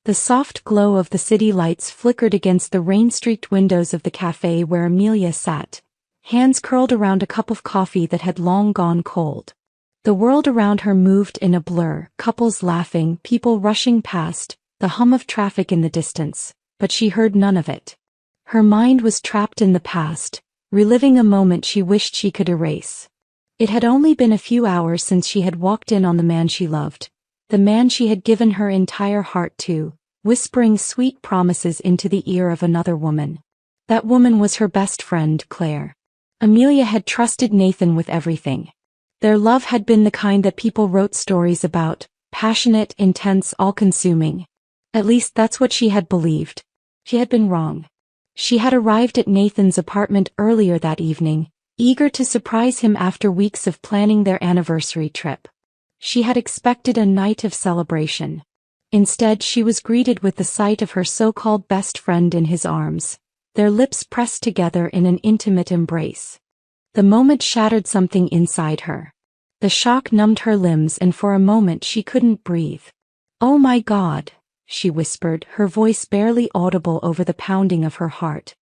The soft glow of the city lights flickered against the rain-streaked windows of the cafe where Amelia sat, hands curled around a cup of coffee that had long gone cold. The world around her moved in a blur, couples laughing, people rushing past, the hum of traffic in the distance, but she heard none of it. Her mind was trapped in the past, reliving a moment she wished she could erase. It had only been a few hours since she had walked in on the man she loved, the man she had given her entire heart to, whispering sweet promises into the ear of another woman. That woman was her best friend, Claire. Amelia had trusted Nathan with everything. Their love had been the kind that people wrote stories about, passionate, intense, all-consuming. At least that's what she had believed. She had been wrong. She had arrived at Nathan's apartment earlier that evening, eager to surprise him after weeks of planning their anniversary trip. She had expected a night of celebration. Instead, she was greeted with the sight of her so-called best friend in his arms, their lips pressed together in an intimate embrace. The moment shattered something inside her. The shock numbed her limbs and for a moment she couldn't breathe. "Oh my God," she whispered, her voice barely audible over the pounding of her heart.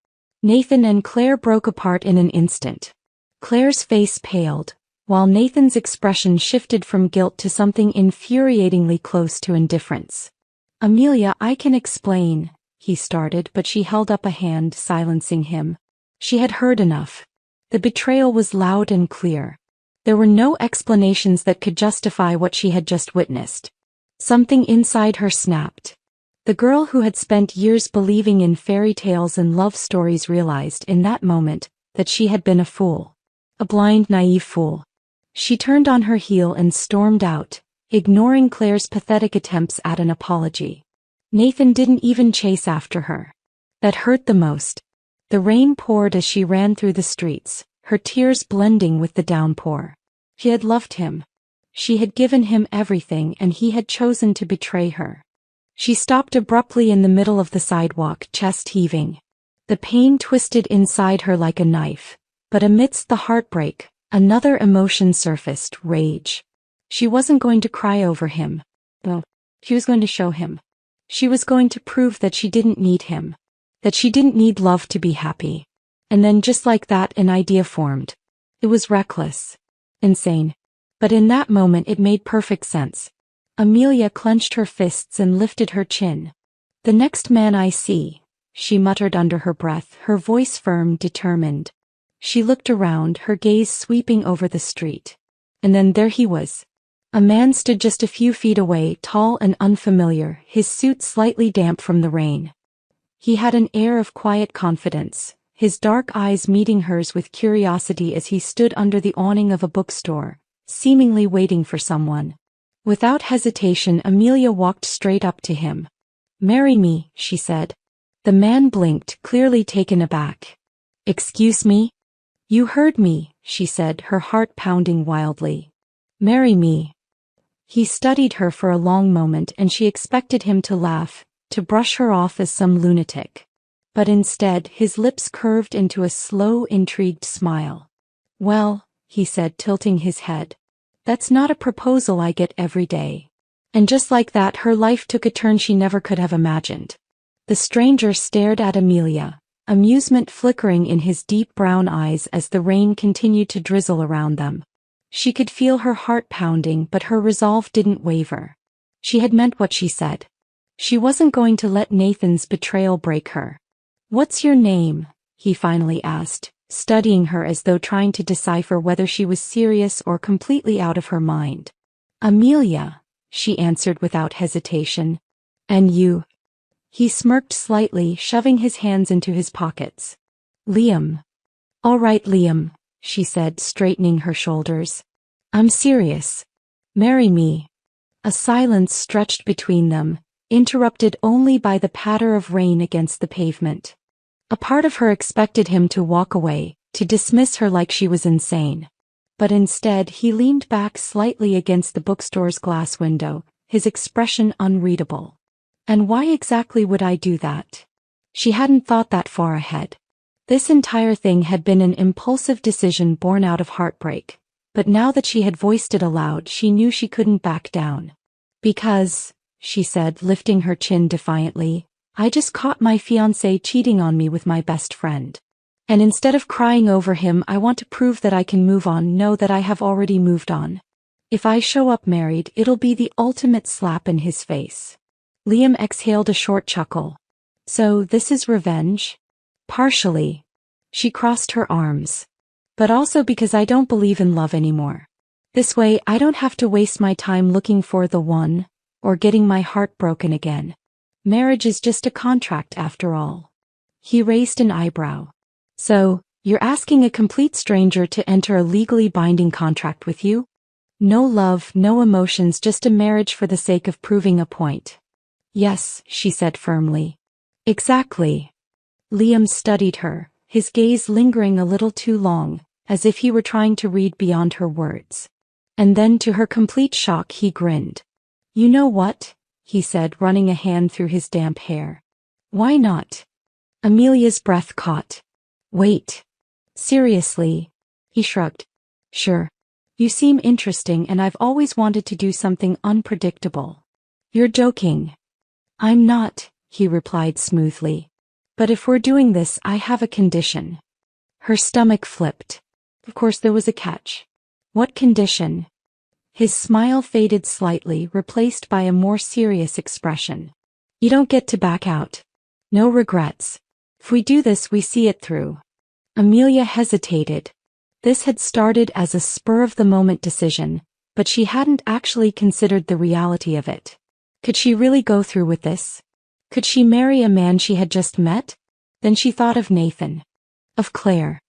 Nathan and Claire broke apart in an instant. Claire's face paled, while Nathan's expression shifted from guilt to something infuriatingly close to indifference. "Amelia, I can explain," he started, but she held up a hand, silencing him. She had heard enough. The betrayal was loud and clear. There were no explanations that could justify what she had just witnessed. Something inside her snapped. The girl who had spent years believing in fairy tales and love stories realized in that moment that she had been a fool. A blind, naive fool. She turned on her heel and stormed out, ignoring Claire's pathetic attempts at an apology. Nathan didn't even chase after her. That hurt the most. The rain poured as she ran through the streets, her tears blending with the downpour. She had loved him. She had given him everything and he had chosen to betray her. She stopped abruptly in the middle of the sidewalk, chest heaving. The pain twisted inside her like a knife, but amidst the heartbreak, another emotion surfaced, rage. She wasn't going to cry over him. No, she was going to show him. She was going to prove that she didn't need him. That she didn't need love to be happy. And then just like that, an idea formed. It was reckless. Insane. But in that moment it made perfect sense. Amelia clenched her fists and lifted her chin. "The next man I see," she muttered under her breath, her voice firm, determined. She looked around, her gaze sweeping over the street. And then there he was. A man stood just a few feet away, tall and unfamiliar, his suit slightly damp from the rain. He had an air of quiet confidence, his dark eyes meeting hers with curiosity as he stood under the awning of a bookstore, seemingly waiting for someone. Without hesitation, Amelia walked straight up to him. "Marry me," she said. The man blinked, clearly taken aback. "Excuse me?" "You heard me," she said, her heart pounding wildly. "Marry me." He studied her for a long moment and she expected him to laugh, to brush her off as some lunatic. But instead, his lips curved into a slow, intrigued smile. "Well," he said, tilting his head, "that's not a proposal I get every day." And just like that, her life took a turn she never could have imagined. The stranger stared at Amelia, amusement flickering in his deep brown eyes as the rain continued to drizzle around them. She could feel her heart pounding, but her resolve didn't waver. She had meant what she said. She wasn't going to let Nathan's betrayal break her. "What's your name?" he finally asked, studying her as though trying to decipher whether she was serious or completely out of her mind. "Amelia," she answered without hesitation. "And you?" He smirked slightly, shoving his hands into his pockets. "Liam." "All right, Liam," she said, straightening her shoulders. "I'm serious. Marry me." A silence stretched between them, interrupted only by the patter of rain against the pavement. A part of her expected him to walk away, to dismiss her like she was insane. But instead he leaned back slightly against the bookstore's glass window, his expression unreadable. And why exactly would I do that? She hadn't thought that far ahead. This entire thing had been an impulsive decision born out of heartbreak, but now that she had voiced it aloud, she knew she couldn't back down. Because, she said, lifting her chin defiantly. I just caught my fiancé cheating on me with my best friend. And instead of crying over him, I want to prove that I can move on, know that I have already moved on. If I show up married, it'll be the ultimate slap in his face. Liam exhaled a short chuckle. So this is revenge? Partially. She crossed her arms. But also because I don't believe in love anymore. This way, I don't have to waste my time looking for the one, or getting my heart broken again. Marriage is just a contract after all. He raised an eyebrow. So, you're asking a complete stranger to enter a legally binding contract with you? No love, no emotions, just a marriage for the sake of proving a point. Yes, she said firmly. Exactly. Liam studied her, his gaze lingering a little too long, as if he were trying to read beyond her words. And then to her complete shock he grinned. You know what? He said, running a hand through his damp hair. Why not? Amelia's breath caught. Wait. Seriously? He shrugged. Sure. You seem interesting and I've always wanted to do something unpredictable. You're joking. I'm not, he replied smoothly. But if we're doing this, I have a condition. Her stomach flipped. Of course there was a catch. What condition? His smile faded slightly, replaced by a more serious expression. You don't get to back out. No regrets. If we do this, we see it through. Amelia hesitated. This had started as a spur-of-the-moment decision, but she hadn't actually considered the reality of it. Could she really go through with this? Could she marry a man she had just met? Then she thought of Nathan. Of Claire.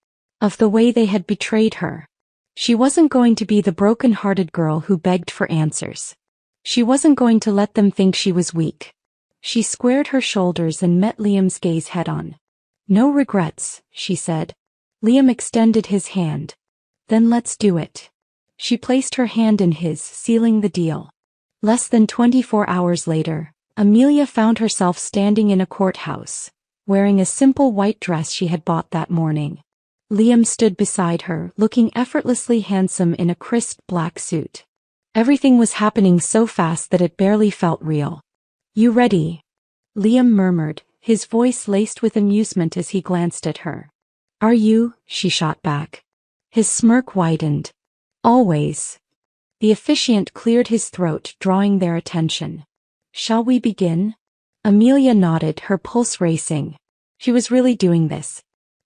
Of the way they had betrayed her. She wasn't going to be the broken-hearted girl who begged for answers. She wasn't going to let them think she was weak. She squared her shoulders and met Liam's gaze head-on. No regrets, she said. Liam extended his hand. Then let's do it. She placed her hand in his, sealing the deal. Less than 24 hours later, Amelia found herself standing in a courthouse, wearing a simple white dress she had bought that morning. Liam stood beside her, looking effortlessly handsome in a crisp black suit. Everything was happening so fast that it barely felt real. You ready? Liam murmured, his voice laced with amusement as he glanced at her. Are you? She shot back. His smirk widened. Always. The officiant cleared his throat, drawing their attention. Shall we begin? Amelia nodded, her pulse racing. She was really doing this.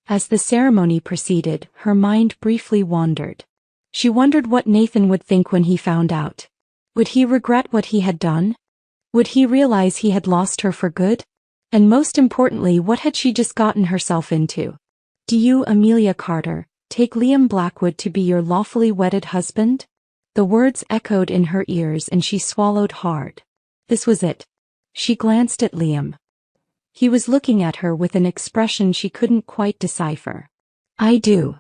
As the ceremony proceeded, her mind briefly wandered. She wondered what Nathan would think when he found out. Would he regret what he had done? Would he realize he had lost her for good? And most importantly, what had she just gotten herself into? Do you, Amelia Carter, take Liam Blackwood to be your lawfully wedded husband? The words echoed in her ears and she swallowed hard. This was it. She glanced at Liam. He was looking at her with an expression she couldn't quite decipher. I do.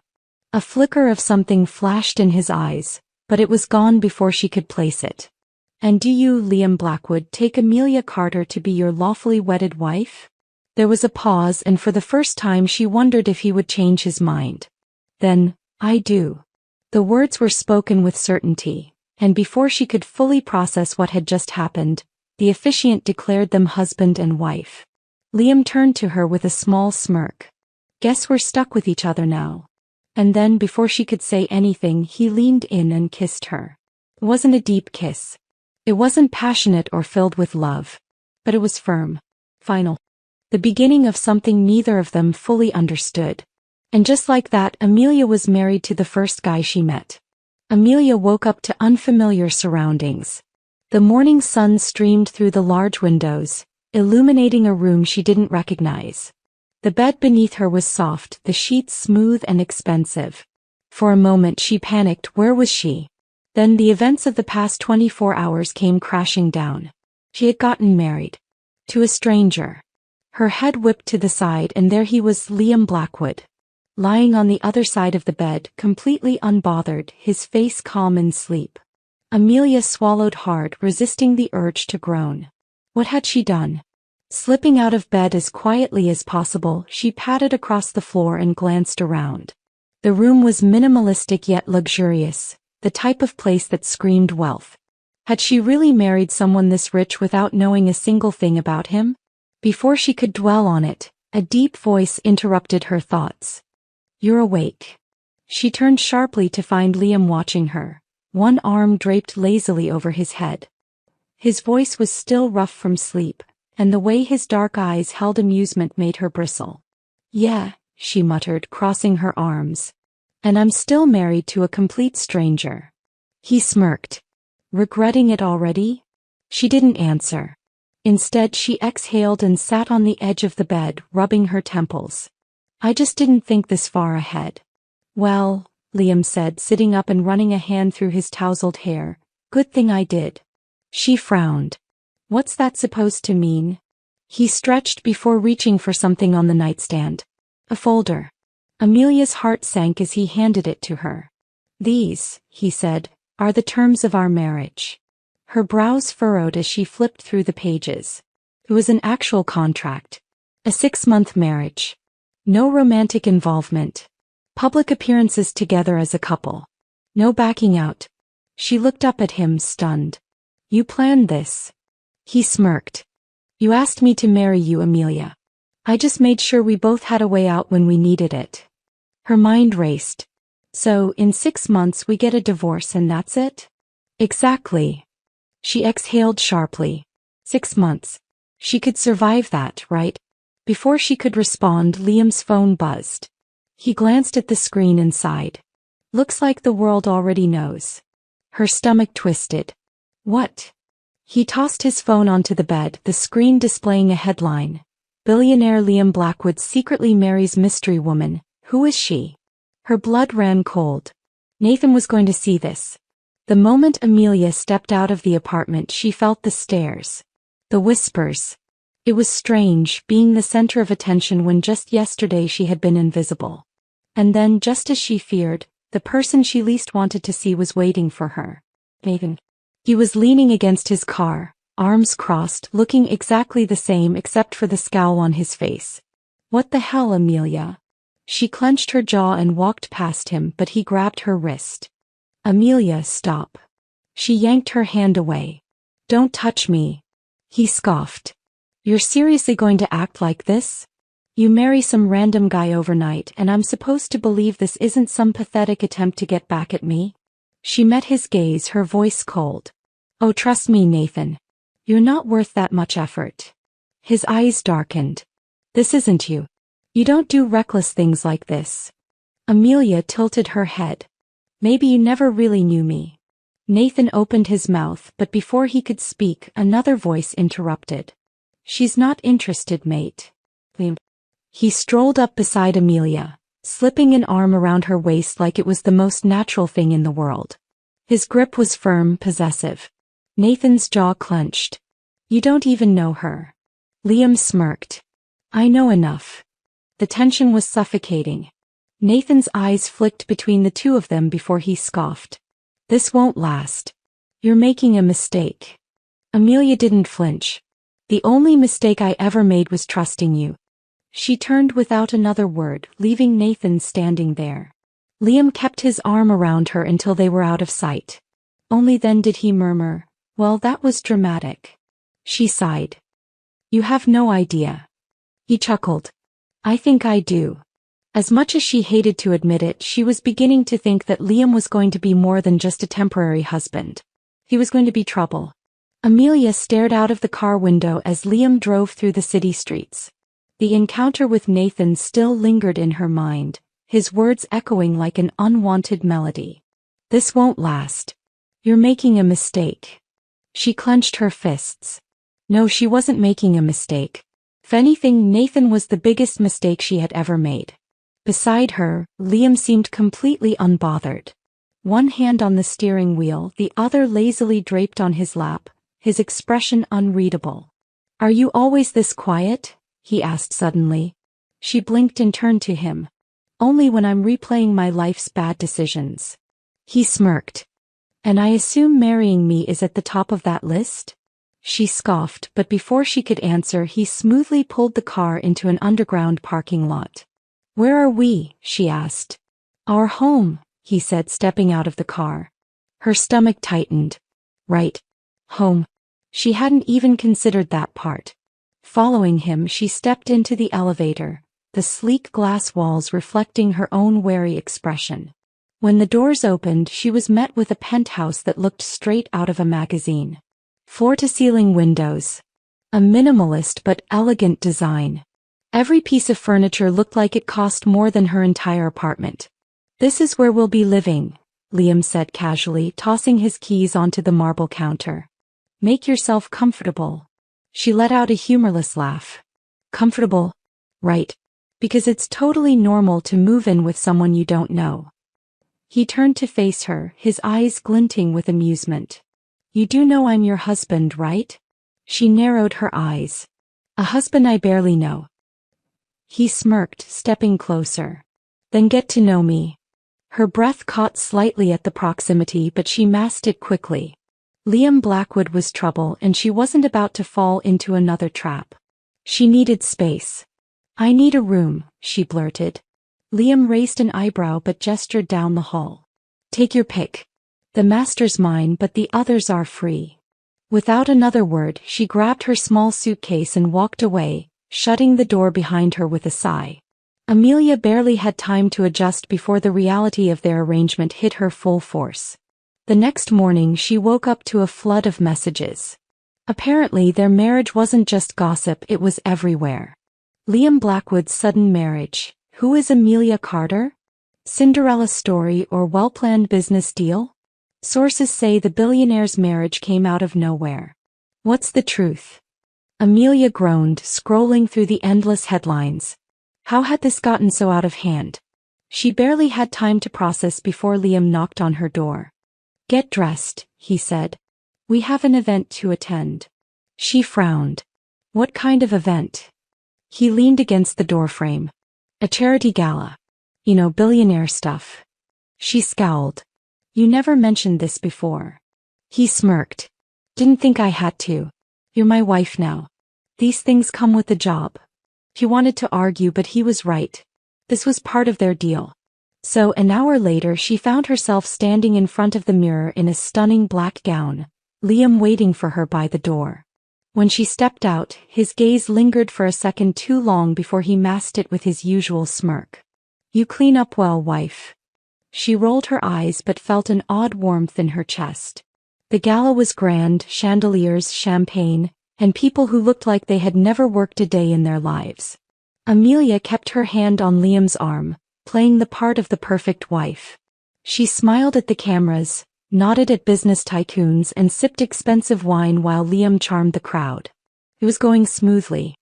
A flicker of something flashed in his eyes, but it was gone before she could place it. And do you, Liam Blackwood, take Amelia Carter to be your lawfully wedded wife? There was a pause, and for the first time she wondered if he would change his mind. Then, I do. The words were spoken with certainty, and before she could fully process what had just happened, the officiant declared them husband and wife. Liam turned to her with a small smirk. Guess we're stuck with each other now. And then, before she could say anything, he leaned in and kissed her. It wasn't a deep kiss. It wasn't passionate or filled with love. But it was firm. Final. The beginning of something neither of them fully understood. And just like that, Amelia was married to the first guy she met. Amelia woke up to unfamiliar surroundings. The morning sun streamed through the large windows, illuminating a room she didn't recognize. The bed beneath her was soft, the sheets smooth and expensive. For a moment she panicked. Where was she? Then the events of the past 24 hours came crashing down. She had gotten married. To a stranger. Her head whipped to the side and there he was, Liam Blackwood. Lying on the other side of the bed, completely unbothered, his face calm in sleep. Amelia swallowed hard, resisting the urge to groan. What had she done? Slipping out of bed as quietly as possible, she padded across the floor and glanced around. The room was minimalistic yet luxurious, the type of place that screamed wealth. Had she really married someone this rich without knowing a single thing about him? Before she could dwell on it, a deep voice interrupted her thoughts. "You're awake." She turned sharply to find Liam watching her, one arm draped lazily over his head. His voice was still rough from sleep, and the way his dark eyes held amusement made her bristle. "Yeah," she muttered, crossing her arms. "And I'm still married to a complete stranger." He smirked. "Regretting it already?" She didn't answer. Instead, she exhaled and sat on the edge of the bed, rubbing her temples. "I just didn't think this far ahead." "Well," Liam said, sitting up and running a hand through his tousled hair, "good thing I did." She frowned. "What's that supposed to mean?" He stretched before reaching for something on the nightstand. A folder. Amelia's heart sank as he handed it to her. "These," he said, "are the terms of our marriage." Her brows furrowed as she flipped through the pages. It was an actual contract. A 6-month marriage. No romantic involvement. Public appearances together as a couple. No backing out. She looked up at him, stunned. "You planned this?" He smirked. "You asked me to marry you, Amelia. I just made sure we both had a way out when we needed it." Her mind raced. "So, in 6 months we get a divorce and that's it?" "Exactly." She exhaled sharply. 6 months. She could survive that, right? Before she could respond, Liam's phone buzzed. He glanced at the screen and sighed. "Looks like the world already knows." Her stomach twisted. "What?" He tossed his phone onto the bed, the screen displaying a headline. "Billionaire Liam Blackwood secretly marries mystery woman. Who is she?" Her blood ran cold. Nathan was going to see this. The moment Amelia stepped out of the apartment, she felt the stares. The whispers. It was strange, being the center of attention when just yesterday she had been invisible. And then, just as she feared, the person she least wanted to see was waiting for her. Nathan. He was leaning against his car, arms crossed, looking exactly the same except for the scowl on his face. "What the hell, Amelia?" She clenched her jaw and walked past him, but he grabbed her wrist. "Amelia, stop." She yanked her hand away. "Don't touch me." He scoffed. "You're seriously going to act like this? You marry some random guy overnight and I'm supposed to believe this isn't some pathetic attempt to get back at me?" She met his gaze, her voice cold. "Oh, trust me, Nathan. You're not worth that much effort." His eyes darkened. "This isn't you. You don't do reckless things like this." Amelia tilted her head. "Maybe you never really knew me." Nathan opened his mouth, but before he could speak, another voice interrupted. "She's not interested, mate." He strolled up beside Amelia, slipping an arm around her waist like it was the most natural thing in the world. His grip was firm, possessive. Nathan's jaw clenched. "You don't even know her." Liam smirked. "I know enough." The tension was suffocating. Nathan's eyes flicked between the two of them before he scoffed. "This won't last. You're making a mistake." Amelia didn't flinch. "The only mistake I ever made was trusting you." She turned without another word, leaving Nathan standing there. Liam kept his arm around her until they were out of sight. Only then did he murmur, "Well, that was dramatic." She sighed. "You have no idea." He chuckled. "I think I do." As much as she hated to admit it, she was beginning to think that Liam was going to be more than just a temporary husband. He was going to be trouble. Amelia stared out of the car window as Liam drove through the city streets. The encounter with Nathan still lingered in her mind, his words echoing like an unwanted melody. "This won't last. You're making a mistake." She clenched her fists. No, she wasn't making a mistake. If anything, Nathan was the biggest mistake she had ever made. Beside her, Liam seemed completely unbothered. One hand on the steering wheel, the other lazily draped on his lap, his expression unreadable. "Are you always this quiet?" he asked suddenly. She blinked and turned to him. "Only when I'm replaying my life's bad decisions." He smirked. "And I assume marrying me is at the top of that list?" She scoffed, but before she could answer, he smoothly pulled the car into an underground parking lot. "Where are we?" she asked. "Our home," he said, stepping out of the car. Her stomach tightened. "Right. Home. She hadn't even considered that part. Following him, she stepped into the elevator, the sleek glass walls reflecting her own wary expression. When the doors opened, she was met with a penthouse that looked straight out of a magazine. Floor-to-ceiling windows. A minimalist but elegant design. Every piece of furniture looked like it cost more than her entire apartment. "This is where we'll be living," Liam said casually, tossing his keys onto the marble counter. "Make yourself comfortable." She let out a humorless laugh. "Comfortable? Right. Because it's totally normal to move in with someone you don't know." He turned to face her, his eyes glinting with amusement. "You do know I'm your husband, right?" She narrowed her eyes. "A husband I barely know." He smirked, stepping closer. "Then get to know me." Her breath caught slightly at the proximity, but she masked it quickly. Liam Blackwood was trouble, and she wasn't about to fall into another trap. She needed space. "I need a room," she blurted. Liam raised an eyebrow but gestured down the hall. "Take your pick. The master's mine, but the others are free." Without another word, she grabbed her small suitcase and walked away, shutting the door behind her with a sigh. Amelia barely had time to adjust before the reality of their arrangement hit her full force. The next morning she woke up to a flood of messages. Apparently their marriage wasn't just gossip, it was everywhere. Liam Blackwood's sudden marriage. Who is Amelia Carter? Cinderella story or well-planned business deal? Sources say the billionaire's marriage came out of nowhere. What's the truth? Amelia groaned, scrolling through the endless headlines. How had this gotten so out of hand? She barely had time to process before Liam knocked on her door. "Get dressed," he said. "We have an event to attend." She frowned. "What kind of event?" He leaned against the doorframe. "A charity gala. You know, billionaire stuff." She scowled. "You never mentioned this before." He smirked. "Didn't think I had to. You're my wife now. These things come with the job." She wanted to argue, but he was right. This was part of their deal. So an hour later she found herself standing in front of the mirror in a stunning black gown, Liam waiting for her by the door. When she stepped out, his gaze lingered for a second too long before he masked it with his usual smirk. "You clean up well, wife." She rolled her eyes but felt an odd warmth in her chest. The gala was grand, chandeliers, champagne, and people who looked like they had never worked a day in their lives. Amelia kept her hand on Liam's arm, playing the part of the perfect wife. She smiled at the cameras, nodded at business tycoons, and sipped expensive wine while Liam charmed the crowd. It was going smoothly.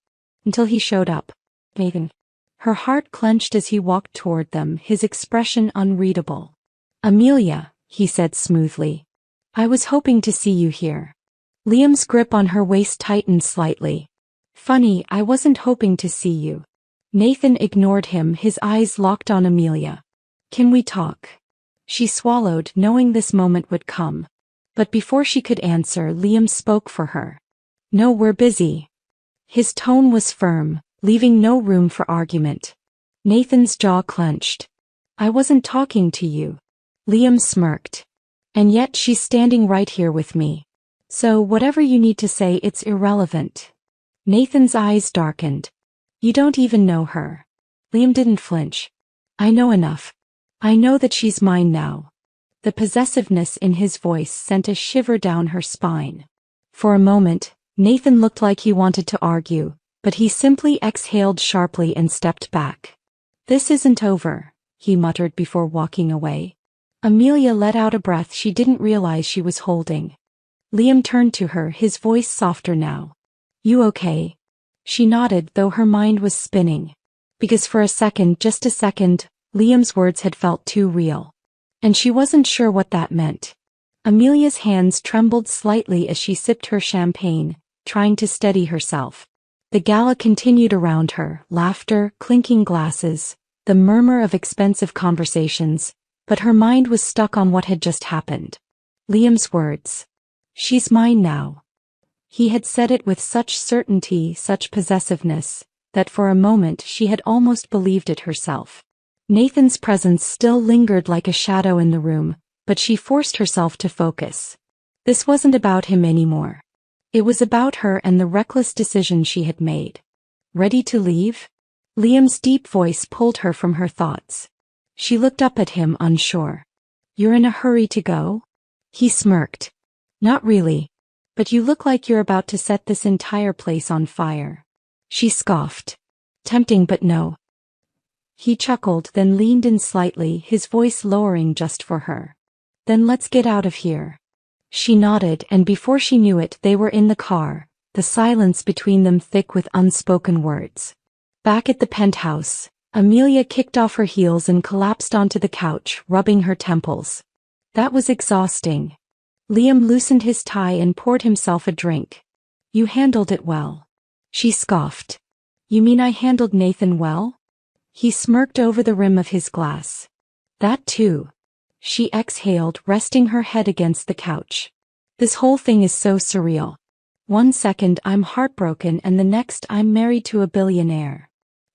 Until he showed up. Nathan. Her heart clenched as he walked toward them, his expression unreadable. "Amelia," he said smoothly. "I was hoping to see you here." Liam's grip on her waist tightened slightly. "Funny, I wasn't hoping to see you." Nathan ignored him, his eyes locked on Amelia. "Can we talk?" She swallowed, knowing this moment would come. But before she could answer, Liam spoke for her. "No, we're busy." His tone was firm, leaving no room for argument. Nathan's jaw clenched. "I wasn't talking to you." Liam smirked. "And yet she's standing right here with me. So whatever you need to say, it's irrelevant." Nathan's eyes darkened. "You don't even know her." Liam didn't flinch. "I know enough. I know that she's mine now." The possessiveness in his voice sent a shiver down her spine. For a moment, Nathan looked like he wanted to argue, but he simply exhaled sharply and stepped back. "This isn't over," he muttered before walking away. Amelia let out a breath she didn't realize she was holding. Liam turned to her, his voice softer now. "You okay?" She nodded, though her mind was spinning. Because for a second, just a second, Liam's words had felt too real. And she wasn't sure what that meant. Amelia's hands trembled slightly as she sipped her champagne, trying to steady herself. The gala continued around her, laughter, clinking glasses, the murmur of expensive conversations, but her mind was stuck on what had just happened. Liam's words. "She's mine now." He had said it with such certainty, such possessiveness, that for a moment she had almost believed it herself. Nathan's presence still lingered like a shadow in the room, but she forced herself to focus. This wasn't about him anymore. It was about her and the reckless decision she had made. Ready to leave? Liam's deep voice pulled her from her thoughts. She looked up at him, unsure. You're in a hurry to go? He smirked. Not really. But you look like you're about to set this entire place on fire. She scoffed. Tempting, but no. He chuckled, then leaned in slightly, his voice lowering just for her. Then let's get out of here. She nodded, and before she knew it, they were in the car, the silence between them thick with unspoken words. Back at the penthouse, Amelia kicked off her heels and collapsed onto the couch, rubbing her temples. That was exhausting. Liam loosened his tie and poured himself a drink. You handled it well. She scoffed. You mean I handled Nathan well? He smirked over the rim of his glass. That too. She exhaled, resting her head against the couch. This whole thing is so surreal. One second I'm heartbroken and the next I'm married to a billionaire.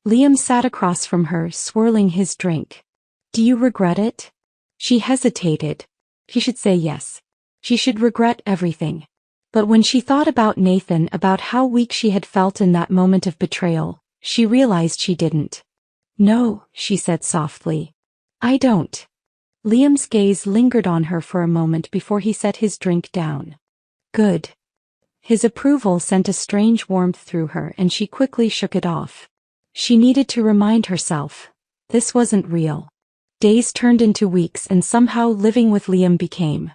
Liam sat across from her, swirling his drink. Do you regret it? She hesitated. He should say yes. She should regret everything. But when she thought about Nathan, about how weak she had felt in that moment of betrayal, she realized she didn't. No, she said softly. I don't. Liam's gaze lingered on her for a moment before he set his drink down. Good. His approval sent a strange warmth through her and she quickly shook it off. She needed to remind herself. This wasn't real. Days turned into weeks and somehow living with Liam became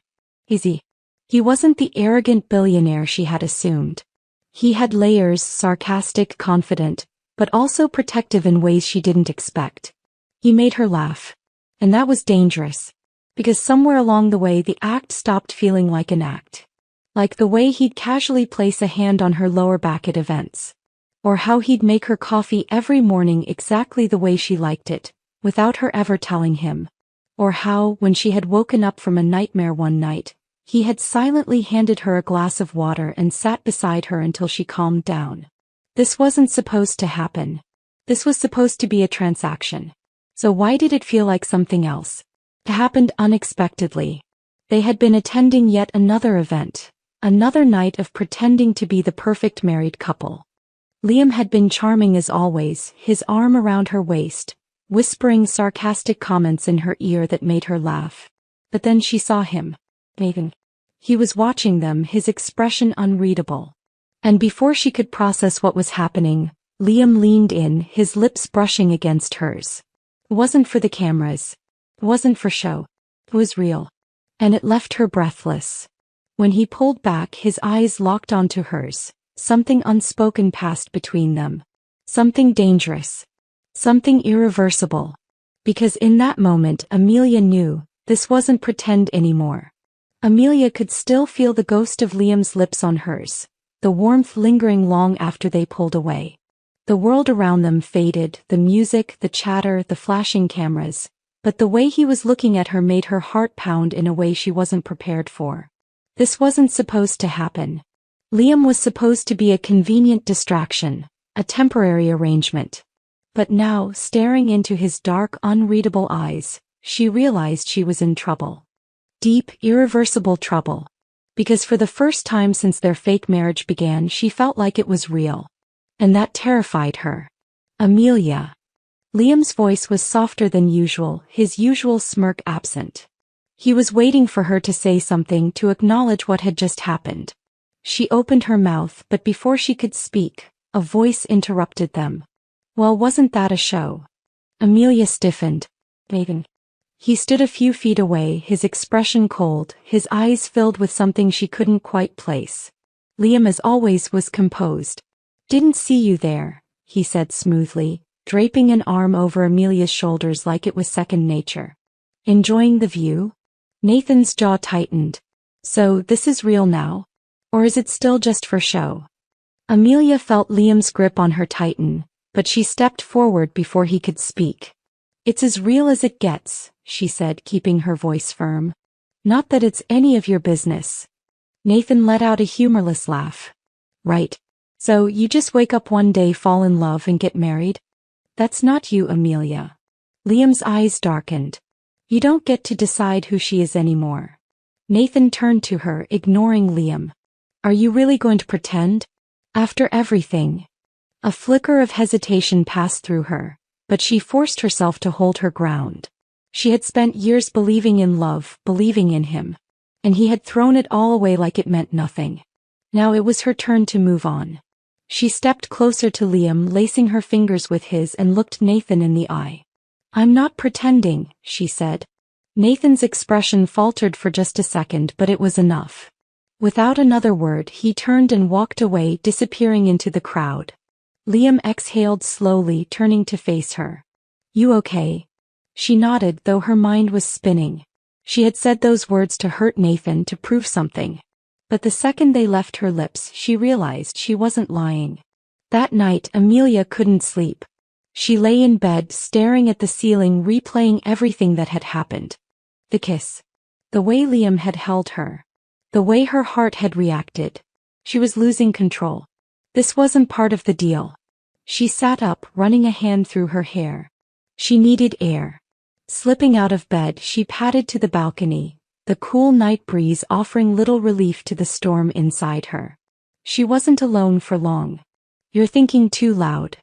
easy. He wasn't the arrogant billionaire she had assumed. He had layers, sarcastic, confident, but also protective in ways she didn't expect. He made her laugh. And that was dangerous. Because somewhere along the way the act stopped feeling like an act. Like the way he'd casually place a hand on her lower back at events. Or how he'd make her coffee every morning exactly the way she liked it, without her ever telling him. Or how, when she had woken up from a nightmare one night, he had silently handed her a glass of water and sat beside her until she calmed down. This wasn't supposed to happen. This was supposed to be a transaction. So why did it feel like something else? It happened unexpectedly. They had been attending yet another event, another night of pretending to be the perfect married couple. Liam had been charming as always, his arm around her waist, whispering sarcastic comments in her ear that made her laugh. But then she saw him. Nathan. He was watching them, his expression unreadable. And before she could process what was happening, Liam leaned in, his lips brushing against hers. It wasn't for the cameras. It wasn't for show. It was real. And it left her breathless. When he pulled back, his eyes locked onto hers. Something unspoken passed between them. Something dangerous. Something irreversible. Because in that moment, Amelia knew, this wasn't pretend anymore. Amelia could still feel the ghost of Liam's lips on hers, the warmth lingering long after they pulled away. The world around them faded, the music, the chatter, the flashing cameras, but the way he was looking at her made her heart pound in a way she wasn't prepared for. This wasn't supposed to happen. Liam was supposed to be a convenient distraction, a temporary arrangement. But now, staring into his dark, unreadable eyes, she realized she was in trouble. Deep, irreversible trouble. Because for the first time since their fake marriage began, she felt like it was real. And that terrified her. Amelia. Liam's voice was softer than usual, his usual smirk absent. He was waiting for her to say something, to acknowledge what had just happened. She opened her mouth, but before she could speak, a voice interrupted them. Well, wasn't that a show? Amelia stiffened. Nathan. He stood a few feet away, his expression cold, his eyes filled with something she couldn't quite place. Liam, as always, was composed. Didn't see you there, he said smoothly, draping an arm over Amelia's shoulders like it was second nature. Enjoying the view? Nathan's jaw tightened. So, this is real now? Or is it still just for show? Amelia felt Liam's grip on her tighten, but she stepped forward before he could speak. It's as real as it gets, she said, keeping her voice firm. Not that it's any of your business. Nathan let out a humorless laugh. Right. So, you just wake up one day, fall in love and get married? That's not you, Amelia. Liam's eyes darkened. You don't get to decide who she is anymore. Nathan turned to her, ignoring Liam. Are you really going to pretend? After everything? A flicker of hesitation passed through her, but she forced herself to hold her ground. She had spent years believing in love, believing in him. And he had thrown it all away like it meant nothing. Now it was her turn to move on. She stepped closer to Liam, lacing her fingers with his, and looked Nathan in the eye. I'm not pretending, she said. Nathan's expression faltered for just a second, but it was enough. Without another word, he turned and walked away, disappearing into the crowd. Liam exhaled slowly, turning to face her. You okay? She nodded, though her mind was spinning. She had said those words to hurt Nathan, to prove something. But the second they left her lips, she realized she wasn't lying. That night, Amelia couldn't sleep. She lay in bed, staring at the ceiling, replaying everything that had happened. The kiss. The way Liam had held her. The way her heart had reacted. She was losing control. This wasn't part of the deal. She sat up, running a hand through her hair. She needed air. Slipping out of bed, she padded to the balcony, the cool night breeze offering little relief to the storm inside her. She wasn't alone for long. You're thinking too loud.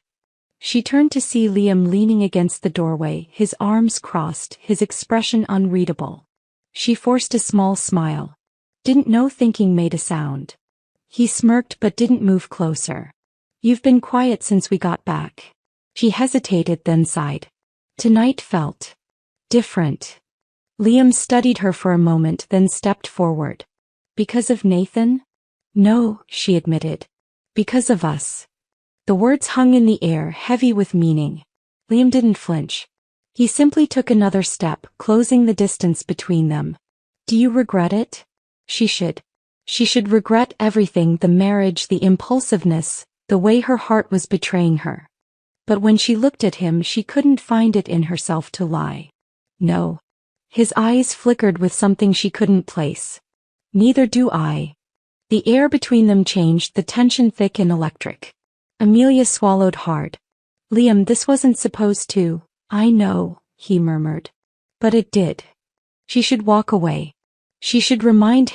She turned to see Liam leaning against the doorway, his arms crossed, his expression unreadable. She forced a small smile. Didn't know thinking made a sound. He smirked but didn't move closer. You've been quiet since we got back. She hesitated, then sighed. Tonight felt different. Liam studied her for a moment, then stepped forward. Because of Nathan? No, she admitted. Because of us. The words hung in the air, heavy with meaning. Liam didn't flinch. He simply took another step, closing the distance between them. Do you regret it? She should. She should regret everything, the marriage, the impulsiveness, the way her heart was betraying her. But when she looked at him, she couldn't find it in herself to lie. No. His eyes flickered with something she couldn't place. Neither do I. The air between them changed, the tension thick and electric. Amelia swallowed hard. Liam, this wasn't supposed to. I know, he murmured. But it did. She should walk away. She should remind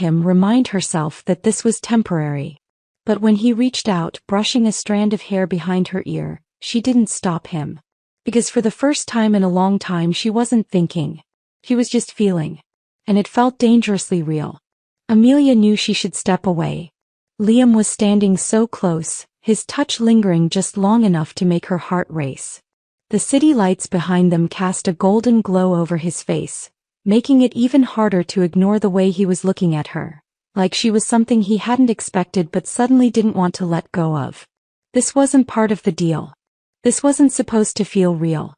herself that this was temporary. But when he reached out, brushing a strand of hair behind her ear, she didn't stop him. Because for the first time in a long time she wasn't thinking. She was just feeling. And it felt dangerously real. Amelia knew she should step away. Liam was standing so close, his touch lingering just long enough to make her heart race. The city lights behind them cast a golden glow over his face, making it even harder to ignore the way he was looking at her, like she was something he hadn't expected but suddenly didn't want to let go of. This wasn't part of the deal. This wasn't supposed to feel real.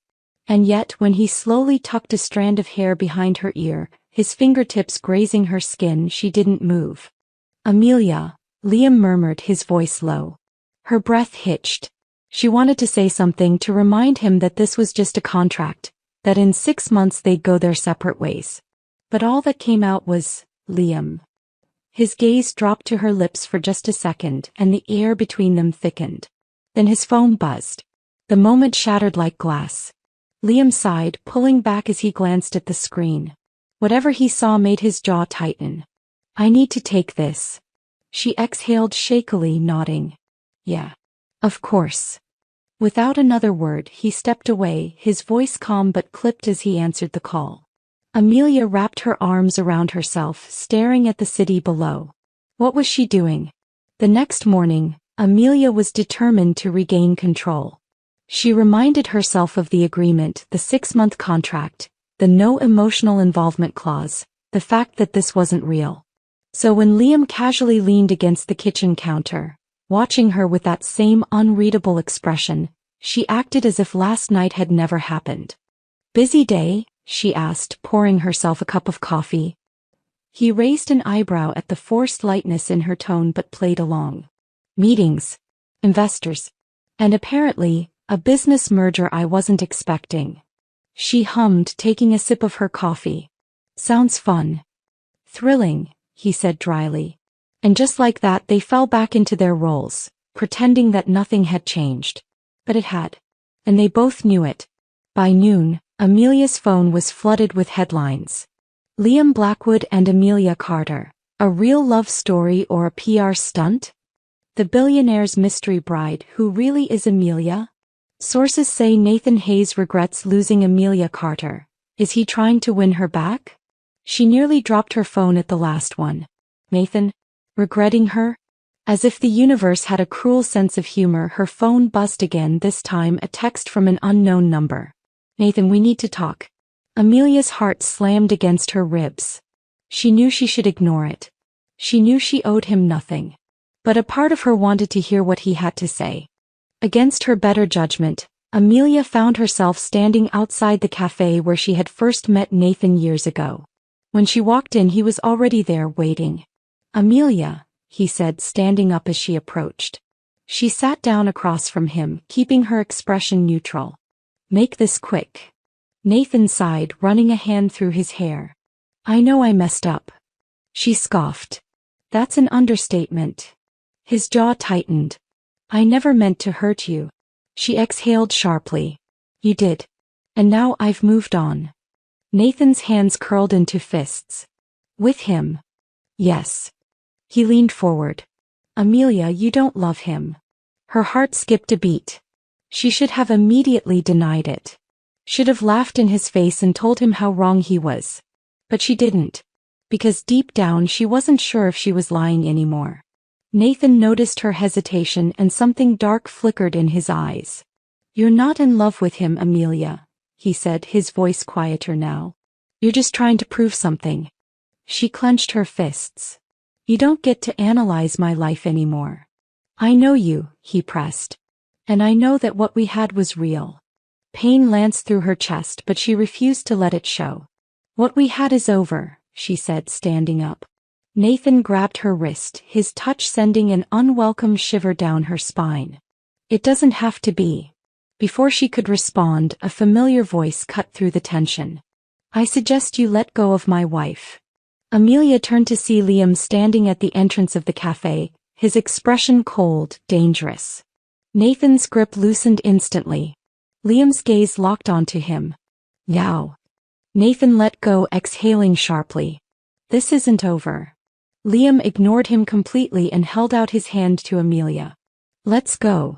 And yet, when he slowly tucked a strand of hair behind her ear, his fingertips grazing her skin, she didn't move. Amelia, Liam murmured, his voice low. Her breath hitched. She wanted to say something to remind him that this was just a contract, that in 6 months they'd go their separate ways. But all that came out was, Liam. His gaze dropped to her lips for just a second, and the air between them thickened. Then his phone buzzed. The moment shattered like glass. Liam sighed, pulling back as he glanced at the screen. Whatever he saw made his jaw tighten. I need to take this. She exhaled shakily, nodding. Yeah. Of course. Without another word, he stepped away, his voice calm but clipped as he answered the call. Amelia wrapped her arms around herself, staring at the city below. What was she doing? The next morning, Amelia was determined to regain control. She reminded herself of the agreement, the 6-month contract, the no emotional involvement clause, the fact that this wasn't real. So when Liam casually leaned against the kitchen counter, watching her with that same unreadable expression, she acted as if last night had never happened. Busy day? She asked, pouring herself a cup of coffee. He raised an eyebrow at the forced lightness in her tone but played along. Meetings. Investors. And apparently, a business merger I wasn't expecting. She hummed, taking a sip of her coffee. Sounds fun. Thrilling, he said dryly. And just like that they fell back into their roles, pretending that nothing had changed. But it had. And they both knew it. By noon, Amelia's phone was flooded with headlines. Liam Blackwood and Amelia Carter. A real love story or a PR stunt? The billionaire's mystery bride, who really is Amelia? Sources say Nathan Hayes regrets losing Amelia Carter. Is he trying to win her back? She nearly dropped her phone at the last one. Nathan? Regretting her? As if the universe had a cruel sense of humor, her phone buzzed again, this time a text from an unknown number. Nathan, we need to talk. Amelia's heart slammed against her ribs. She knew she should ignore it. She knew she owed him nothing. But a part of her wanted to hear what he had to say. Against her better judgment, Amelia found herself standing outside the cafe where she had first met Nathan years ago. When she walked in, he was already there waiting. Amelia, he said, standing up as she approached. She sat down across from him, keeping her expression neutral. Make this quick. Nathan sighed, running a hand through his hair. I know I messed up. She scoffed. That's an understatement. His jaw tightened. I never meant to hurt you. She exhaled sharply. You did. And now I've moved on. Nathan's hands curled into fists. With him? Yes. He leaned forward. Amelia, you don't love him. Her heart skipped a beat. She should have immediately denied it. Should have laughed in his face and told him how wrong he was. But she didn't. Because deep down she wasn't sure if she was lying anymore. Nathan noticed her hesitation and something dark flickered in his eyes. You're not in love with him, Amelia, he said, his voice quieter now. You're just trying to prove something. She clenched her fists. You don't get to analyze my life anymore. I know you, he pressed. And I know that what we had was real. Pain lanced through her chest, but she refused to let it show. What we had is over, she said, standing up. Nathan grabbed her wrist, his touch sending an unwelcome shiver down her spine. It doesn't have to be. Before she could respond, a familiar voice cut through the tension. I suggest you let go of my wife. Amelia turned to see Liam standing at the entrance of the cafe, his expression cold, dangerous. Nathan's grip loosened instantly. Liam's gaze locked onto him. Yow. Nathan let go, exhaling sharply. This isn't over. Liam ignored him completely and held out his hand to Amelia. Let's go.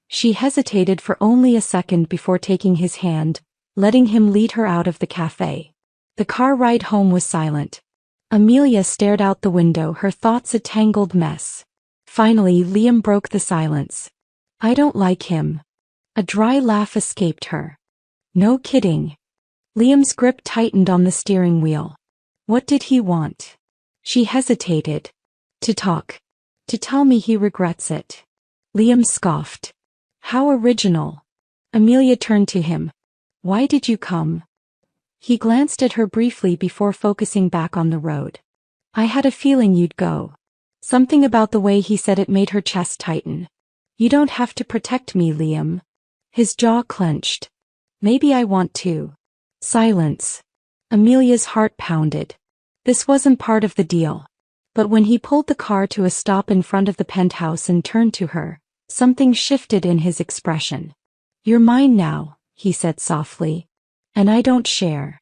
She hesitated for only a second before taking his hand, letting him lead her out of the cafe. The car ride home was silent. Amelia stared out the window, her thoughts a tangled mess. Finally, Liam broke the silence. I don't like him. A dry laugh escaped her. No kidding. Liam's grip tightened on the steering wheel. What did he want? She hesitated. To talk. To tell me he regrets it. Liam scoffed. How original. Amelia turned to him. Why did you come? He glanced at her briefly before focusing back on the road. I had a feeling you'd go. Something about the way he said it made her chest tighten. You don't have to protect me, Liam. His jaw clenched. Maybe I want to. Silence. Amelia's heart pounded. This wasn't part of the deal. But when he pulled the car to a stop in front of the penthouse and turned to her, something shifted in his expression. You're mine now, he said softly. And I don't share.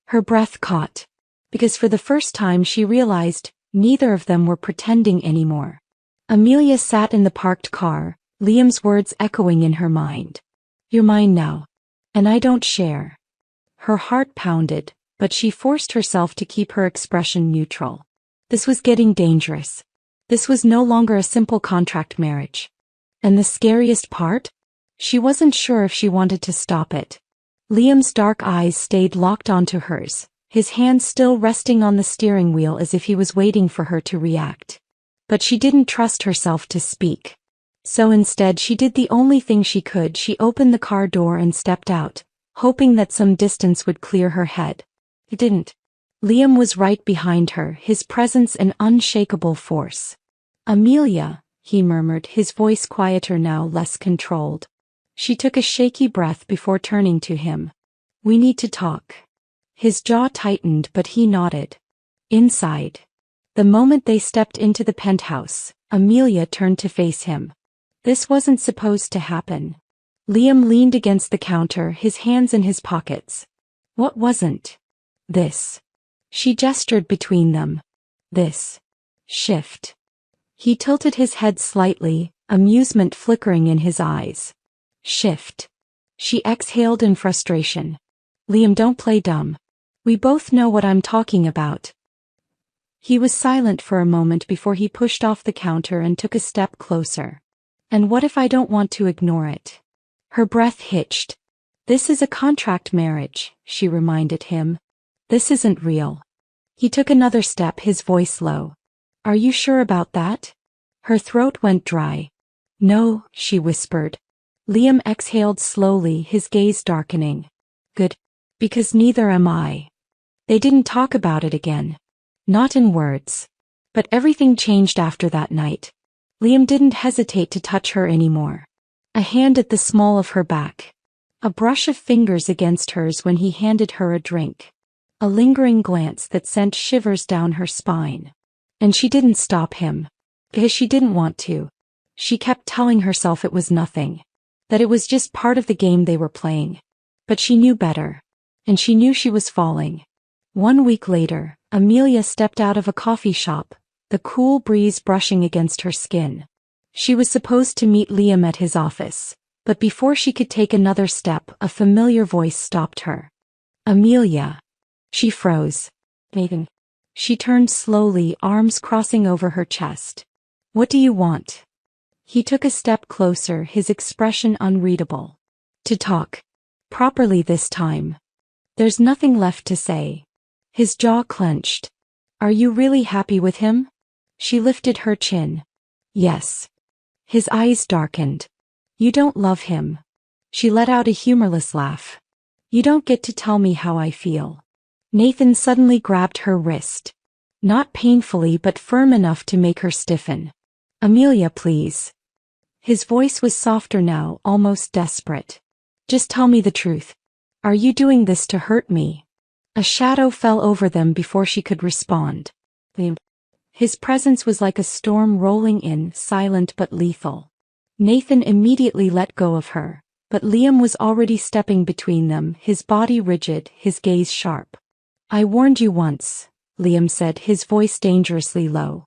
Her breath caught. Because for the first time she realized neither of them were pretending anymore. Amelia sat in the parked car, Liam's words echoing in her mind. You're mine now. And I don't share. Her heart pounded, but she forced herself to keep her expression neutral. This was getting dangerous. This was no longer a simple contract marriage. And the scariest part? She wasn't sure if she wanted to stop it. Liam's dark eyes stayed locked onto hers, his hand still resting on the steering wheel as if he was waiting for her to react. But she didn't trust herself to speak. So instead she did the only thing she could. She opened the car door and stepped out, hoping that some distance would clear her head. It didn't. Liam was right behind her, his presence an unshakable force. Amelia, he murmured, his voice quieter now, less controlled. She took a shaky breath before turning to him. We need to talk. His jaw tightened, but he nodded. Inside. The moment they stepped into the penthouse, Amelia turned to face him. This wasn't supposed to happen. Liam leaned against the counter, his hands in his pockets. What wasn't? This. She gestured between them. This. Shift. He tilted his head slightly, amusement flickering in his eyes. Shift. She exhaled in frustration. Liam, don't play dumb. We both know what I'm talking about. He was silent for a moment before he pushed off the counter and took a step closer. And what if I don't want to ignore it? Her breath hitched. This is a contract marriage, she reminded him. This isn't real. He took another step, his voice low. Are you sure about that? Her throat went dry. No, she whispered. Liam exhaled slowly, his gaze darkening. Good. Because neither am I. They didn't talk about it again. Not in words. But everything changed after that night. Liam didn't hesitate to touch her anymore. A hand at the small of her back. A brush of fingers against hers when he handed her a drink. A lingering glance that sent shivers down her spine. And she didn't stop him. Because she didn't want to. She kept telling herself it was nothing. That it was just part of the game they were playing. But she knew better. And she knew she was falling. 1 week later, Amelia stepped out of a coffee shop, the cool breeze brushing against her skin. She was supposed to meet Liam at his office, but before she could take another step, a familiar voice stopped her. Amelia. She froze. Megan. She turned slowly, arms crossing over her chest. What do you want? He took a step closer, his expression unreadable. To talk. Properly this time. There's nothing left to say. His jaw clenched. Are you really happy with him? She lifted her chin. Yes. His eyes darkened. You don't love him. She let out a humorless laugh. You don't get to tell me how I feel. Nathan suddenly grabbed her wrist. Not painfully but firm enough to make her stiffen. Amelia, please. His voice was softer now, almost desperate. Just tell me the truth. Are you doing this to hurt me? A shadow fell over them before she could respond. His presence was like a storm rolling in, silent but lethal. Nathan immediately let go of her, but Liam was already stepping between them, his body rigid, his gaze sharp. I warned you once, Liam said, his voice dangerously low.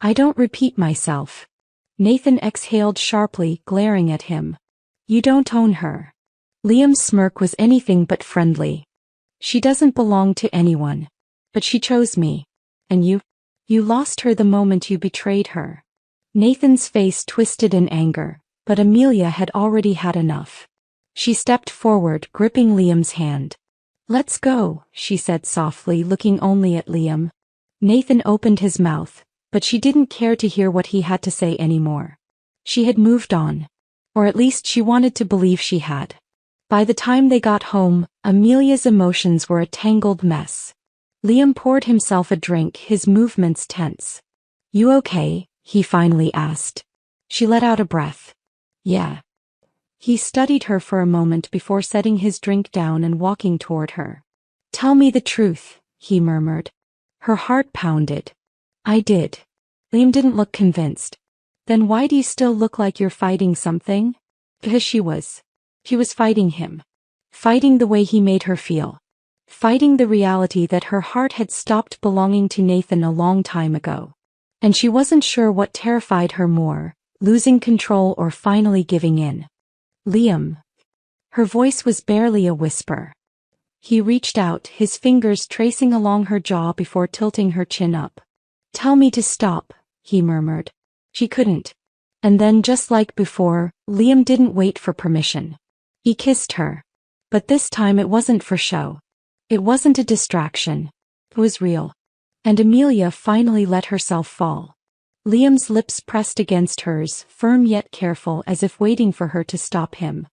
I don't repeat myself. Nathan exhaled sharply, glaring at him. You don't own her. Liam's smirk was anything but friendly. She doesn't belong to anyone. But she chose me. And you lost her the moment you betrayed her. Nathan's face twisted in anger, but Amelia had already had enough. She stepped forward, gripping Liam's hand. Let's go, she said softly, looking only at Liam. Nathan opened his mouth, but she didn't care to hear what he had to say anymore. She had moved on. Or at least she wanted to believe she had. By the time they got home, Amelia's emotions were a tangled mess. Liam poured himself a drink, his movements tense. You okay? He finally asked. She let out a breath. Yeah. He studied her for a moment before setting his drink down and walking toward her. Tell me the truth, he murmured. Her heart pounded. I did. Liam didn't look convinced. Then why do you still look like you're fighting something? Because she was. She was fighting him. Fighting the way he made her feel. Fighting the reality that her heart had stopped belonging to Nathan a long time ago. And she wasn't sure what terrified her more, losing control or finally giving in. Liam. Her voice was barely a whisper. He reached out, his fingers tracing along her jaw before tilting her chin up. Tell me to stop, he murmured. She couldn't. And then, just like before, Liam didn't wait for permission. He kissed her. But this time it wasn't for show. It wasn't a distraction. It was real. And Amelia finally let herself fall. Liam's lips pressed against hers, firm yet careful, as if waiting for her to stop him.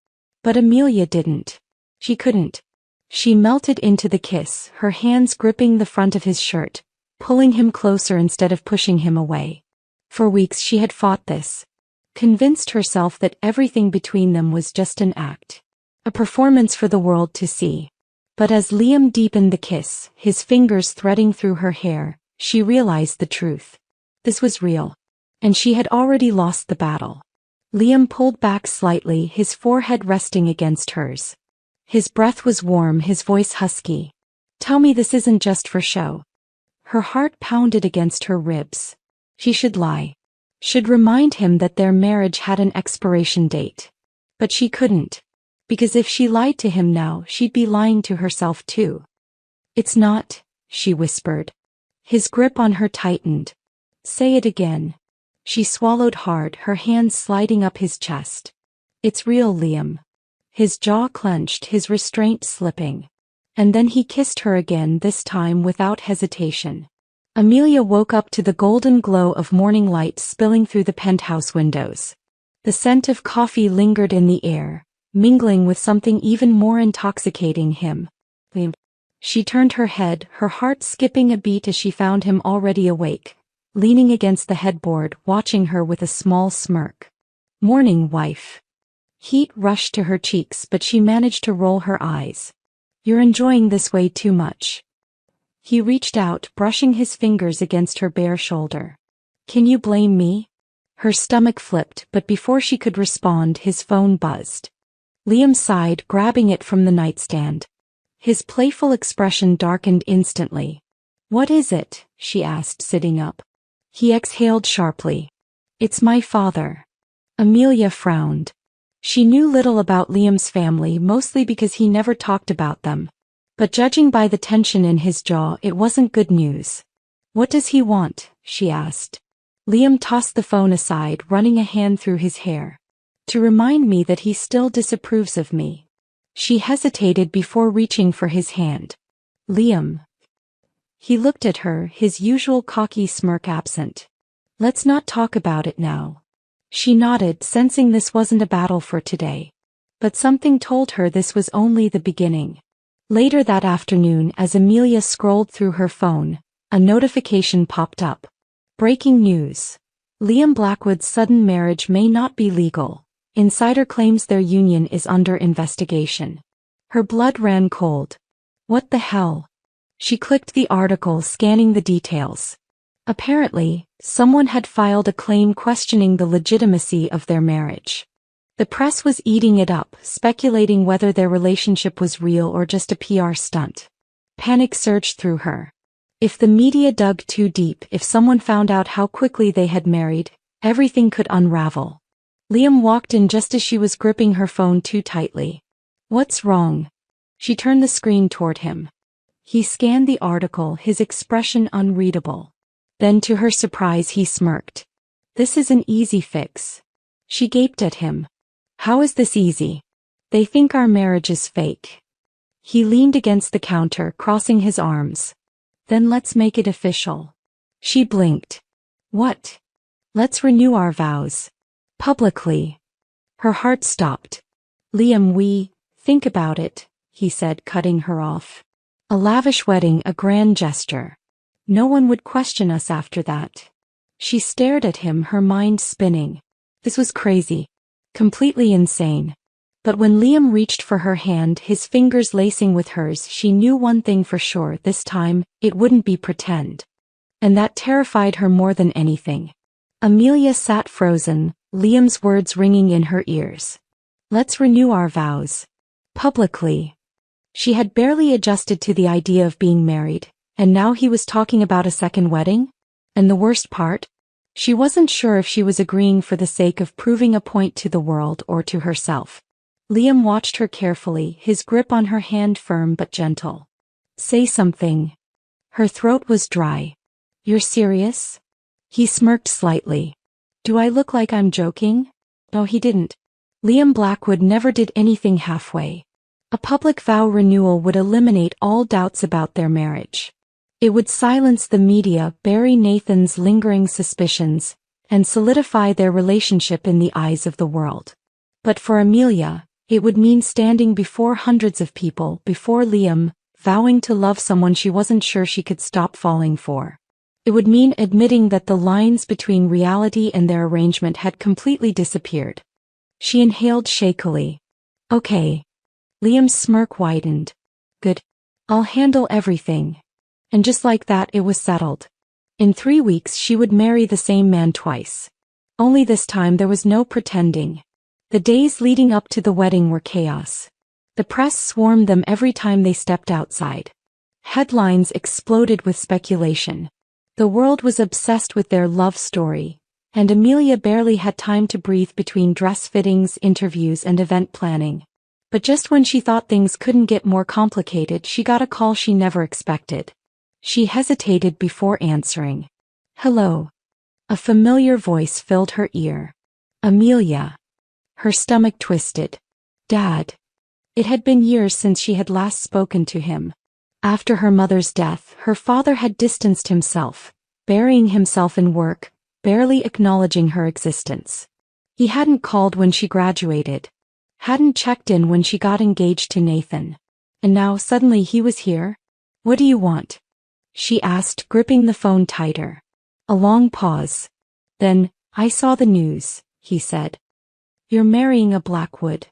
But Amelia didn't. She couldn't. She melted into the kiss, her hands gripping the front of his shirt, pulling him closer instead of pushing him away. For weeks she had fought this. Convinced herself that everything between them was just an act. A performance for the world to see. But as Liam deepened the kiss, his fingers threading through her hair, she realized the truth. This was real. And she had already lost the battle. Liam pulled back slightly, his forehead resting against hers. His breath was warm, his voice husky. Tell me this isn't just for show. Her heart pounded against her ribs. She should lie. Should remind him that their marriage had an expiration date. But she couldn't. Because if she lied to him now, she'd be lying to herself too. It's not, she whispered. His grip on her tightened. Say it again. She swallowed hard, her hands sliding up his chest. It's real, Liam. His jaw clenched, his restraint slipping. And then he kissed her again, this time without hesitation. Amelia woke up to the golden glow of morning light spilling through the penthouse windows. The scent of coffee lingered in the air, mingling with something even more intoxicating, him. She turned her head, her heart skipping a beat as she found him already awake, leaning against the headboard, watching her with a small smirk. Morning, wife. Heat rushed to her cheeks, but she managed to roll her eyes. You're enjoying this way too much. He reached out, brushing his fingers against her bare shoulder. Can you blame me? Her stomach flipped, but before she could respond, his phone buzzed. Liam sighed, grabbing it from the nightstand. His playful expression darkened instantly. What is it? She asked, sitting up. He exhaled sharply. It's my father. Amelia frowned. She knew little about Liam's family, mostly because he never talked about them. But judging by the tension in his jaw, it wasn't good news. What does he want? She asked. Liam tossed the phone aside, running a hand through his hair. To remind me that he still disapproves of me. She hesitated before reaching for his hand. Liam. He looked at her, his usual cocky smirk absent. Let's not talk about it now. She nodded, sensing this wasn't a battle for today. But something told her this was only the beginning. Later that afternoon, as Amelia scrolled through her phone, a notification popped up. Breaking news. Liam Blackwood's sudden marriage may not be legal. Insider claims their union is under investigation. Her blood ran cold. What the hell? She clicked the article, scanning the details. Apparently, someone had filed a claim questioning the legitimacy of their marriage. The press was eating it up, speculating whether their relationship was real or just a PR stunt. Panic surged through her. If the media dug too deep, if someone found out how quickly they had married, everything could unravel. Liam walked in just as she was gripping her phone too tightly. What's wrong? She turned the screen toward him. He scanned the article, his expression unreadable. Then to her surprise he smirked. This is an easy fix. She gaped at him. How is this easy? They think our marriage is fake. He leaned against the counter, crossing his arms. Then let's make it official. She blinked. What? Let's renew our vows. Publicly. Her heart stopped. Liam, think about it, he said, cutting her off. A lavish wedding, a grand gesture. No one would question us after that. She stared at him, her mind spinning. This was crazy. Completely insane. But when Liam reached for her hand, his fingers lacing with hers, she knew one thing for sure: this time, it wouldn't be pretend. And that terrified her more than anything. Amelia sat frozen, Liam's words ringing in her ears. Let's renew our vows. Publicly. She had barely adjusted to the idea of being married, and now he was talking about a second wedding? And the worst part? She wasn't sure if she was agreeing for the sake of proving a point to the world or to herself. Liam watched her carefully, his grip on her hand firm but gentle. Say something. Her throat was dry. You're serious? He smirked slightly. Do I look like I'm joking? No, he didn't. Liam Blackwood never did anything halfway. A public vow renewal would eliminate all doubts about their marriage. It would silence the media, bury Nathan's lingering suspicions, and solidify their relationship in the eyes of the world. But for Amelia, it would mean standing before hundreds of people, before Liam, vowing to love someone she wasn't sure she could stop falling for. It would mean admitting that the lines between reality and their arrangement had completely disappeared. She inhaled shakily. Okay. Liam's smirk widened. Good. I'll handle everything. And just like that, it was settled. In 3 weeks she would marry the same man twice. Only this time there was no pretending. The days leading up to the wedding were chaos. The press swarmed them every time they stepped outside. Headlines exploded with speculation. The world was obsessed with their love story, and Amelia barely had time to breathe between dress fittings, interviews, and event planning. But just when she thought things couldn't get more complicated, she got a call she never expected. She hesitated before answering. "Hello." A familiar voice filled her ear. "Amelia." Her stomach twisted. "Dad." It had been years since she had last spoken to him. After her mother's death, her father had distanced himself, burying himself in work, barely acknowledging her existence. He hadn't called when she graduated, hadn't checked in when she got engaged to Nathan. And now suddenly he was here? "What do you want?" she asked, gripping the phone tighter. A long pause. Then, "I saw the news," he said. "You're marrying a Blackwood."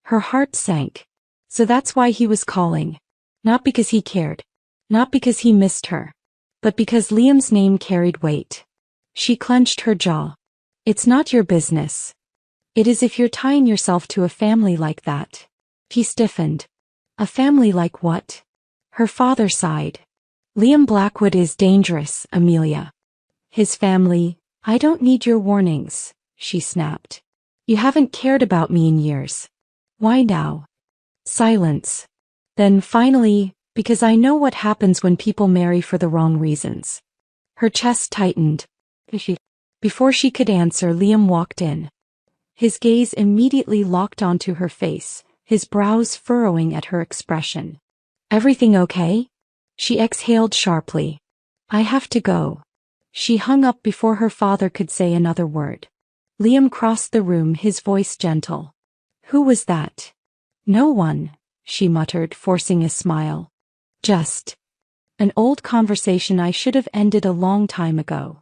Her heart sank. So that's why he was calling. Not because he cared. Not because he missed her. But because Liam's name carried weight. She clenched her jaw. "It's not your business." "It is if you're tying yourself to a family like that." He stiffened. "A family like what?" Her father sighed. "Liam Blackwood is dangerous, Amelia." "His family, I don't need your warnings," she snapped. "You haven't cared about me in years. Why now?" Silence. Then finally, "Because I know what happens when people marry for the wrong reasons." Her chest tightened. Before she could answer, Liam walked in. His gaze immediately locked onto her face, his brows furrowing at her expression. "Everything okay?" She exhaled sharply. "I have to go." She hung up before her father could say another word. Liam crossed the room, his voice gentle. "Who was that?" "No one," she muttered, forcing a smile. "Just an old conversation I should have ended a long time ago."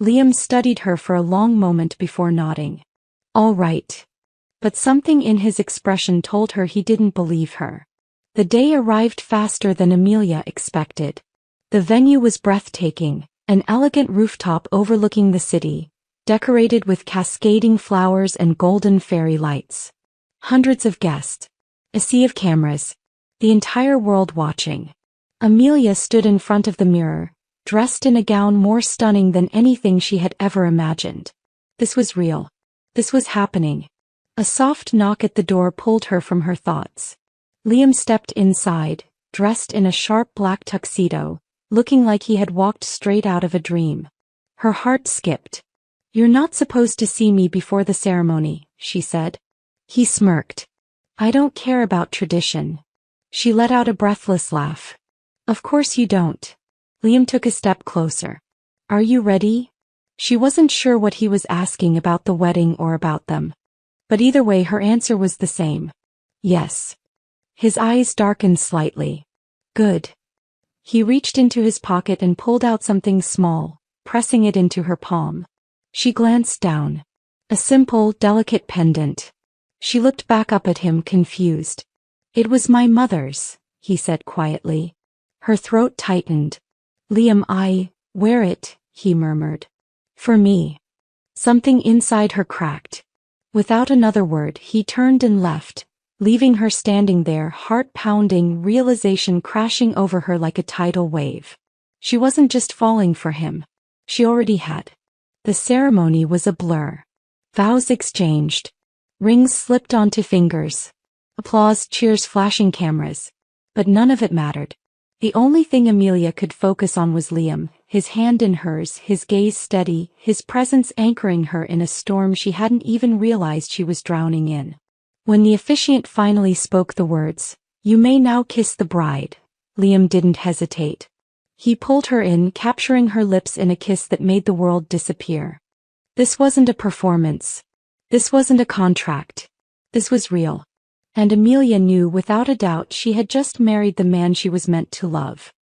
Liam studied her for a long moment before nodding. "All right." But something in his expression told her he didn't believe her. The day arrived faster than Amelia expected. The venue was breathtaking, an elegant rooftop overlooking the city, decorated with cascading flowers and golden fairy lights. Hundreds of guests. A sea of cameras. The entire world watching. Amelia stood in front of the mirror, dressed in a gown more stunning than anything she had ever imagined. This was real. This was happening. A soft knock at the door pulled her from her thoughts. Liam stepped inside, dressed in a sharp black tuxedo, looking like he had walked straight out of a dream. Her heart skipped. "You're not supposed to see me before the ceremony," she said. He smirked. "I don't care about tradition." She let out a breathless laugh. "Of course you don't." Liam took a step closer. "Are you ready?" She wasn't sure what he was asking about the wedding or about them. But either way her answer was the same. "Yes." His eyes darkened slightly. "Good." He reached into his pocket and pulled out something small, pressing it into her palm. She glanced down. A simple, delicate pendant. She looked back up at him, confused. "It was my mother's," he said quietly. Her throat tightened. "Liam, I wear it," he murmured. "For me." Something inside her cracked. Without another word, he turned and left, leaving her standing there, heart pounding, realization crashing over her like a tidal wave. She wasn't just falling for him. She already had. The ceremony was a blur. Vows exchanged. Rings slipped onto fingers. Applause, cheers, flashing cameras. But none of it mattered. The only thing Amelia could focus on was Liam, his hand in hers, his gaze steady, his presence anchoring her in a storm she hadn't even realized she was drowning in. When the officiant finally spoke the words, "You may now kiss the bride," Liam didn't hesitate. He pulled her in, capturing her lips in a kiss that made the world disappear. This wasn't a performance. This wasn't a contract. This was real. And Amelia knew without a doubt she had just married the man she was meant to love.